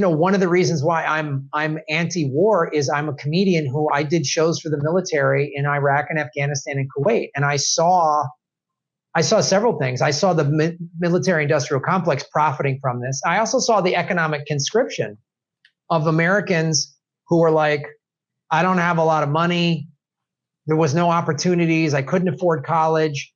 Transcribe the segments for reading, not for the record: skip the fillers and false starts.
one of the reasons why I'm anti-war is I'm a comedian who I did shows for the military in Iraq and Afghanistan and Kuwait, and I saw several things. I saw the military-industrial complex profiting from this. I also saw the economic conscription of Americans who were like, I don't have a lot of money. There was no opportunities. I couldn't afford college.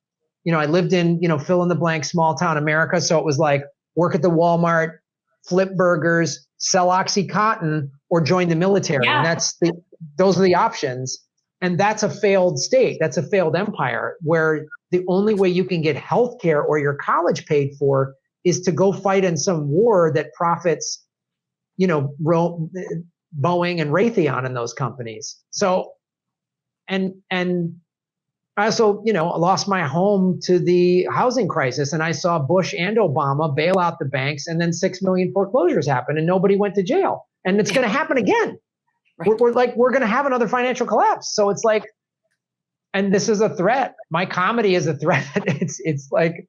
I lived in, fill in the blank small town America. So it was like work at the Walmart, flip burgers, sell Oxycontin, or join the military. Yeah. And those are the options. And that's a failed state. That's a failed empire where the only way you can get health care or your college paid for is to go fight in some war that profits, Boeing and Raytheon and those companies. So, and I also, lost my home to the housing crisis, and I saw Bush and Obama bail out the banks, and then 6 million foreclosures happened and nobody went to jail. And it's going to happen again. Right. We're going to have another financial collapse. So it's like, and this is a threat. My comedy is a threat. It's like,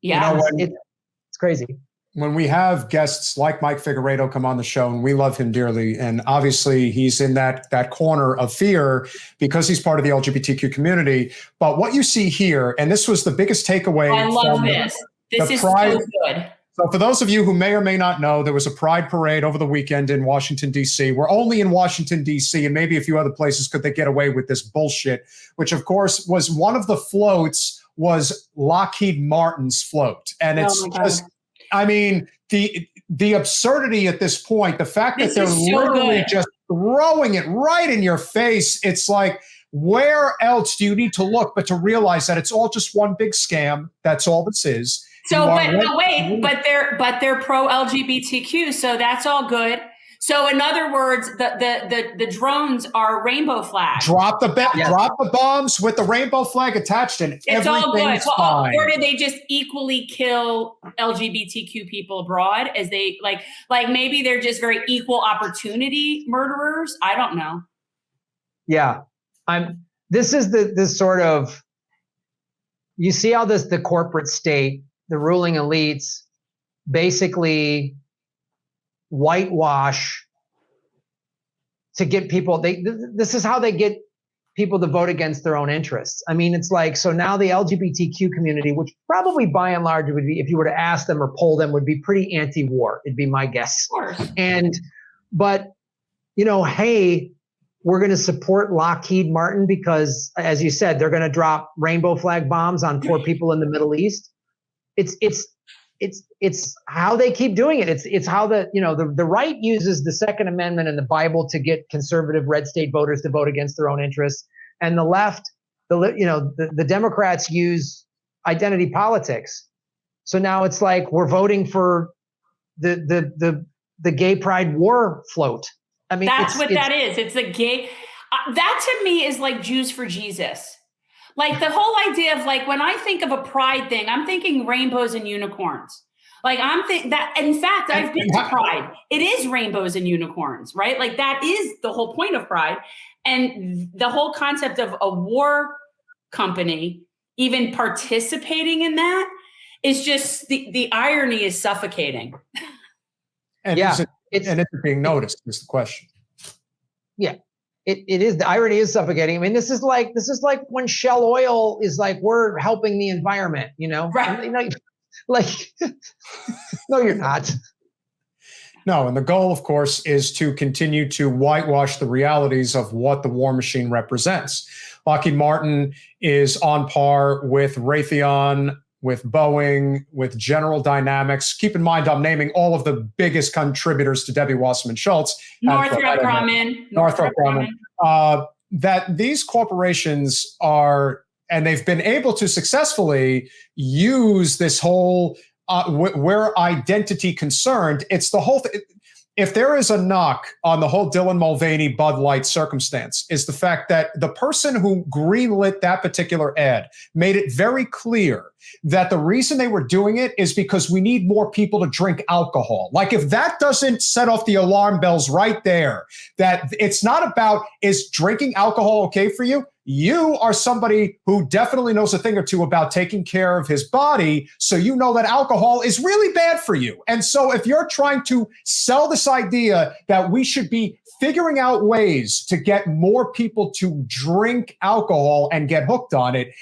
yeah, it's crazy. When we have guests like Mike Figueredo come on the show, and we love him dearly, and obviously he's in that corner of fear because he's part of the LGBTQ community. But what you see here, and this was the biggest takeaway. I love this. This is so good. So for those of you who may or may not know, there was a pride parade over the weekend in Washington, D.C. We're only in Washington, D.C., and maybe a few other places could they get away with this bullshit, which, of course, was one of the floats was Lockheed Martin's float. And it's just, I mean, the absurdity at this point, the fact that they're literally just throwing it right in your face, it's like, where else do you need to look but to realize that it's all just one big scam? That's all this is. So, but they're pro LGBTQ, so that's all good. So, in other words, the drones are rainbow flags. Drop the bombs with the rainbow flag attached, and it's all good. Fine. Or did they just equally kill LGBTQ people abroad? As they like maybe they're just very equal opportunity murderers. I don't know. Yeah, This is this sort of. You see how the corporate state, the ruling elites, basically whitewash to get people. This is how they get people to vote against their own interests. I mean, it's like, so now the LGBTQ community, which probably by and large would be, if you were to ask them or poll them, would be pretty anti-war. It'd be my guess. Of course. But hey, we're going to support Lockheed Martin because, as you said, they're going to drop rainbow flag bombs on poor people in the Middle East. It's how they keep doing it. It's how the right uses the Second Amendment and the Bible to get conservative red state voters to vote against their own interests, and the left, the Democrats use identity politics. So now it's like we're voting for the gay pride war float. I mean, that's what that is. It's the gay. That to me is like Jews for Jesus. Like the whole idea of like, when I think of a pride thing, I'm thinking rainbows and unicorns. Like that, in fact, I've been to Pride. It is rainbows and unicorns, right? Like that is the whole point of Pride. And the whole concept of a war company even participating in that is just, the irony is suffocating. And it's being noticed is the question. Yeah. It is. The irony is suffocating. I mean, this is like when Shell Oil is like, we're helping the environment, Right. No, you're not. No, and the goal, of course, is to continue to whitewash the realities of what the war machine represents. Lockheed Martin is on par with Raytheon, with Boeing, with General Dynamics. Keep in mind, I'm naming all of the biggest contributors to Debbie Wasserman Schultz. Northrop Grumman. That these corporations are, and they've been able to successfully use this whole, where identity concerned, it's the whole thing. If there is a knock on the whole Dylan Mulvaney Bud Light circumstance, is the fact that the person who greenlit that particular ad made it very clear that the reason they were doing it is because we need more people to drink alcohol. Like, if that doesn't set off the alarm bells right there, that it's not about, is drinking alcohol okay for you? You are somebody who definitely knows a thing or two about taking care of his body. So you know that alcohol is really bad for you. And so if you're trying to sell this idea that we should be figuring out ways to get more people to drink alcohol and get hooked on it,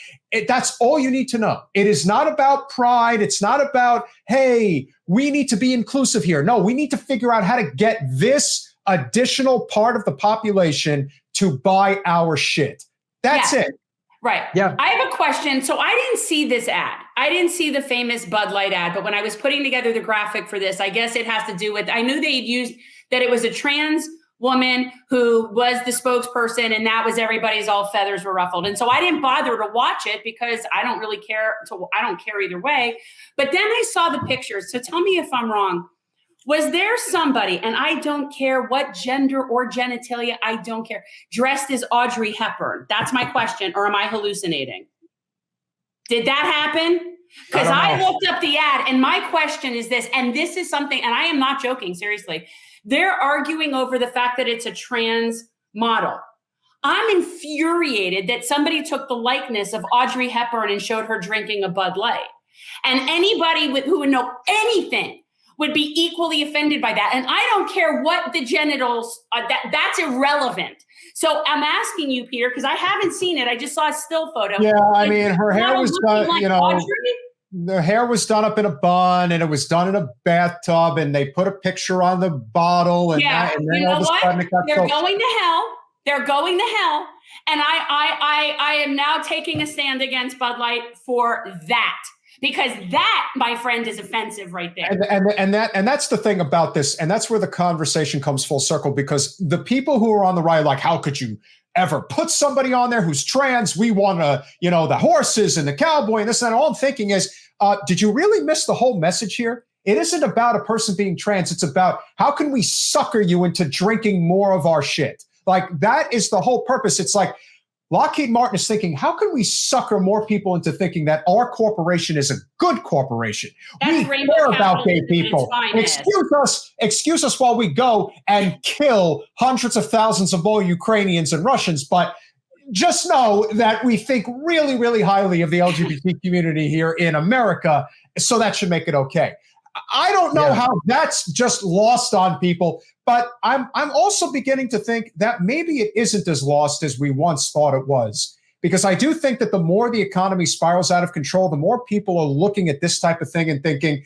that's all you need to know. It is not about pride. It's not about, hey, we need to be inclusive here. No, we need to figure out how to get this additional part of the population to buy our shit. That's it. Right. Yeah. I have a question. So I didn't see this ad. I didn't see the famous Bud Light ad, but when I was putting together the graphic for this, I guess it has to do with, I knew they'd used that it was a trans woman who was the spokesperson, and that was everybody's, all feathers were ruffled. And so I didn't bother to watch it because I don't really care. I don't care either way. But then I saw the pictures. So tell me if I'm wrong. Was there somebody, and I don't care what gender or genitalia, I don't care, dressed as Audrey Hepburn? That's my question. Or am I hallucinating? Did that happen? Because I looked up the ad, and my question is this, and this is something, and I am not joking, seriously. They're arguing over the fact that it's a trans model. I'm infuriated that somebody took the likeness of Audrey Hepburn and showed her drinking a Bud Light. And anybody who would know anything would be equally offended by that. And I don't care what the genitals, that's irrelevant. So I'm asking you, Peter, because I haven't seen it. I just saw a still photo. Yeah, I mean, her hair was done, like you know, Audrey? the hair was done up in a bun, and it was done in a bathtub, and they put a picture on the bottle. And, and then you know all of a sudden it got They're going to hell. They're going to hell. And I am now taking a stand against Bud Light for that. Because that, my friend, is offensive right there. And that's the thing about this, and that's where the conversation comes full circle, because the people who are on the right, like, how could you ever put somebody on there who's trans? We want to, you know, the horses and the cowboy and this and that. All I'm thinking is, did you really miss the whole message here? It isn't about a person being trans. It's about how can we sucker you into drinking more of our shit? Like, that is the whole purpose. It's like, Lockheed Martin is thinking, how can we sucker more people into thinking that our corporation is a good corporation? That's we care about gay people. Excuse us while we go and kill hundreds of thousands of more Ukrainians and Russians. But just know that we think really, really highly of the LGBT community here in America. So that should make it okay. I don't know how that's just lost on people, but I'm also beginning to think that maybe it isn't as lost as we once thought it was. Because I do think that the more the economy spirals out of control, the more people are looking at this type of thing and thinking,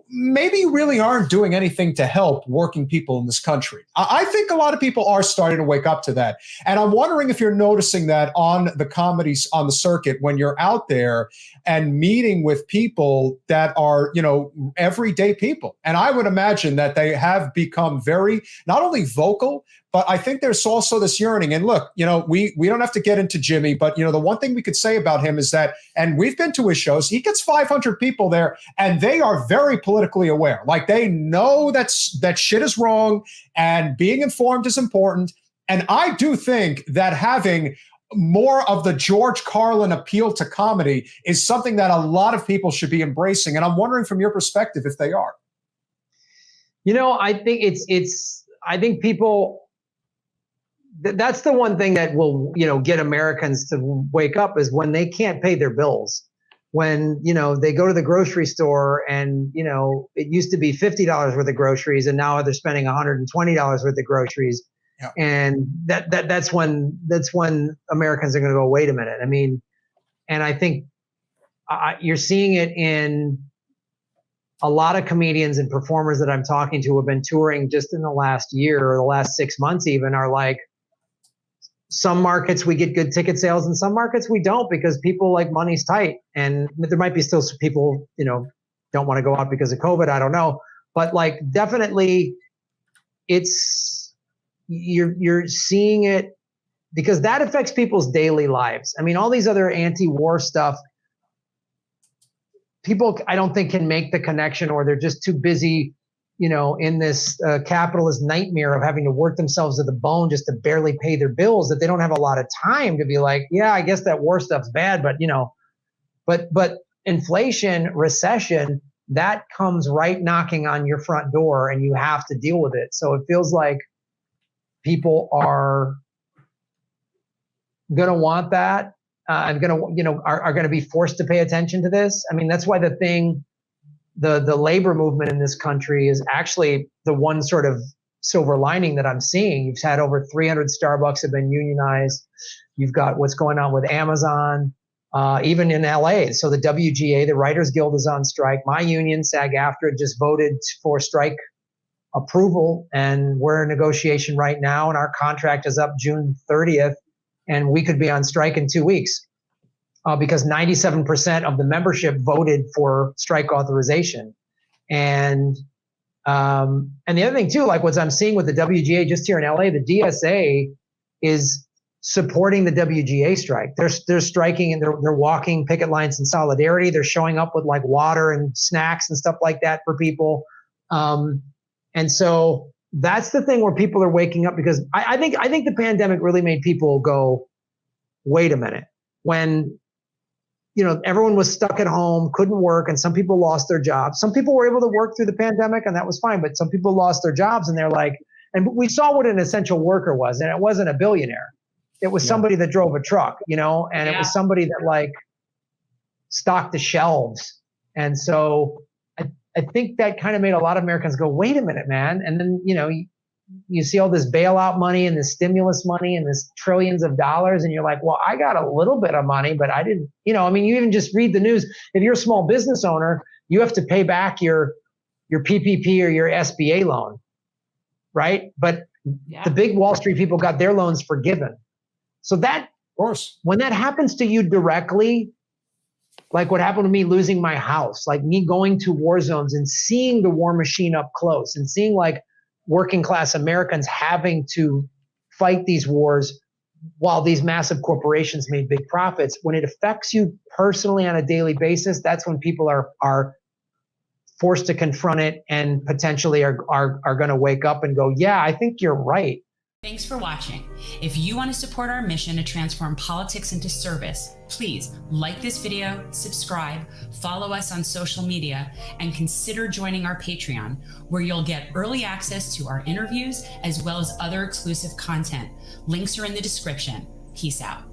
maybe you really aren't doing anything to help working people in this country. I think a lot of people are starting to wake up to that. And I'm wondering if you're noticing that on the comedies, on the circuit, when you're out there and meeting with people that are, you know, everyday people. And I would imagine that they have become very, not only vocal, but I think there's also this yearning. And look, you know, we don't have to get into Jimmy, but, you know, the one thing we could say about him is that, and we've been to his shows, he gets 500 people there, and they are very politically aware. Like, they know that shit is wrong, and being informed is important. And I do think that having more of the George Carlin appeal to comedy is something that a lot of people should be embracing. And I'm wondering from your perspective if they are. You know, I think I think people, that's the one thing that will, you know, get Americans to wake up, is when they can't pay their bills. When, you know, they go to the grocery store and, you know, it used to be $50 worth of groceries, and now they're spending $120 worth of groceries. Yeah. And that's when Americans are going to go, wait a minute. I mean, and I think you're seeing it in a lot of comedians and performers that I'm talking to who have been touring just in the last year or the last 6 months even, are like, some markets we get good ticket sales and some markets we don't, because people, like, money's tight. And there might be still some people, you know, don't want to go out because of COVID. I don't know. But, like, definitely you're seeing it, because that affects people's daily lives. I mean, all these other anti-war stuff, people, I don't think, can make the connection, or they're just too busy, you know, in this capitalist nightmare of having to work themselves to the bone just to barely pay their bills, that they don't have a lot of time to be like, yeah, I guess that war stuff's bad, but, you know, but inflation, recession, that comes right knocking on your front door, and you have to deal with it. So it feels like people are going to want that and are going to be forced to pay attention to this. I mean, that's why the labor movement in this country is actually the one sort of silver lining that I'm seeing. You've had over 300 Starbucks have been unionized. You've got what's going on with Amazon, even in LA. So the WGA, the Writers Guild, is on strike. My union, SAG-AFTRA, just voted for strike approval, and we're in negotiation right now, and our contract is up June 30th, and we could be on strike in 2 weeks because 97% of the membership voted for strike authorization. And the other thing too, like what I'm seeing with the WGA just here in LA, the DSA is supporting the WGA strike. They're striking and they're walking picket lines in solidarity. They're showing up with like water and snacks and stuff like that for people. And so that's the thing where people are waking up, because I think the pandemic really made people go, wait a minute. When, everyone was stuck at home, couldn't work, and some people lost their jobs. Some people were able to work through the pandemic, and that was fine, but some people lost their jobs, and they're like, and we saw what an essential worker was, and it wasn't a billionaire. It was somebody that drove a truck, and it was somebody that like stocked the shelves. And so I think that kind of made a lot of Americans go, wait a minute, man. And then, you see all this bailout money and this stimulus money and this trillions of dollars. And you're like, well, I got a little bit of money, but I didn't, you even just read the news. If you're a small business owner, you have to pay back your PPP or your SBA loan, right? But the big Wall Street people got their loans forgiven. So that, of course, when that happens to you directly, like what happened to me losing my house, like me going to war zones and seeing the war machine up close and seeing like working class Americans having to fight these wars while these massive corporations made big profits. When it affects you personally on a daily basis, that's when people are forced to confront it and potentially are going to wake up and go, yeah, I think you're right. Thanks for watching. If you want to support our mission to transform politics into service, please like this video, subscribe, follow us on social media, and consider joining our Patreon, where you'll get early access to our interviews as well as other exclusive content. Links are in the description. Peace out.